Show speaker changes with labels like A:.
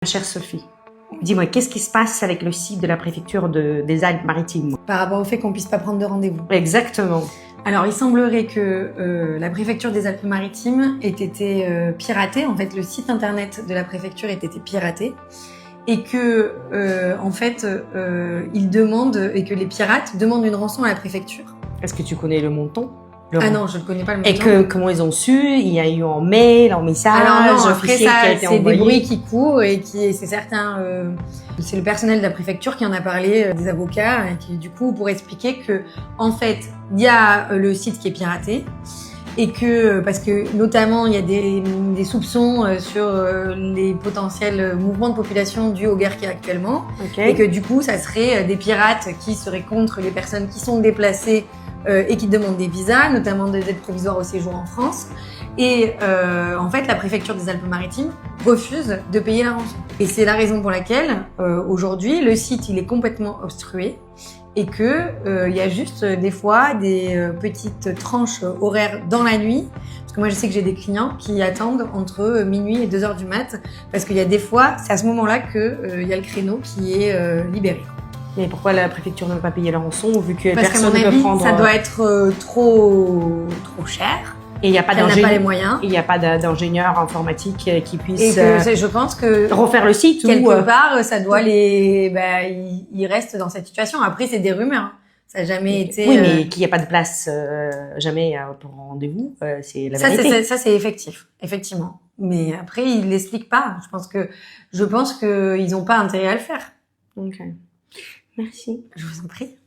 A: Chère Sophie, dis-moi, qu'est-ce qui se passe avec le site de la préfecture des Alpes-Maritimes?
B: Par rapport au fait qu'on puisse pas prendre de rendez-vous.
A: Exactement.
B: Alors, il semblerait que la préfecture des Alpes-Maritimes ait été piratée. En fait, le site internet de la préfecture ait été piraté. Et que, ils demandent, et que les pirates demandent une rançon à la préfecture.
A: Est-ce que tu connais le montant?
B: Ah non, je ne connais pas le montant.
A: Et comment ils ont su? Il y a eu en mail, en message,
B: alors non, après
A: officiel
B: ça,
A: qui a été
B: c'est
A: envoyé.
B: des bruits qui courent et c'est certain, c'est le personnel de la préfecture qui en a parlé, des avocats, et qui du coup pour expliquer que en fait il y a le site qui est piraté et que parce que notamment il y a des soupçons sur les potentiels mouvements de population dus aux guerres qu'il y a actuellement, et que du coup ça serait des pirates qui seraient contre les personnes qui sont déplacées et qui demandent des visas, notamment des aides provisoires au séjour en France. Et en fait, la préfecture des Alpes-Maritimes refuse de payer la rançon. Et c'est la raison pour laquelle, aujourd'hui, le site il est complètement obstrué et que il y a juste des fois des petites tranches horaires dans la nuit. Parce que moi, je sais que j'ai des clients qui attendent entre minuit et 2h du mat, parce qu'il y a des fois, c'est à ce moment-là que il y a le créneau qui est libéré.
A: Et pourquoi la préfecture ne veut pas payer la rançon vu que
B: parce
A: personne
B: qu'à mon
A: ne peut
B: avis,
A: prendre...
B: ça doit être trop cher.
A: Et il n'y a pas
B: Elle n'a pas les moyens.
A: Il n'y a pas d'ingénieur informatique qui puisse
B: Et que je pense que
A: refaire le site
B: quelque part, ça doit ils restent dans cette situation. Après, c'est des rumeurs. Ça n'a jamais été.
A: Oui, mais qu'il n'y a pas de place jamais pour rendez-vous, c'est la vérité.
B: Ça, c'est effectif, effectivement. Mais après, ils l'expliquent pas. Je pense que ils n'ont pas intérêt à le faire.
A: Ok. Merci.
B: Je vous en prie.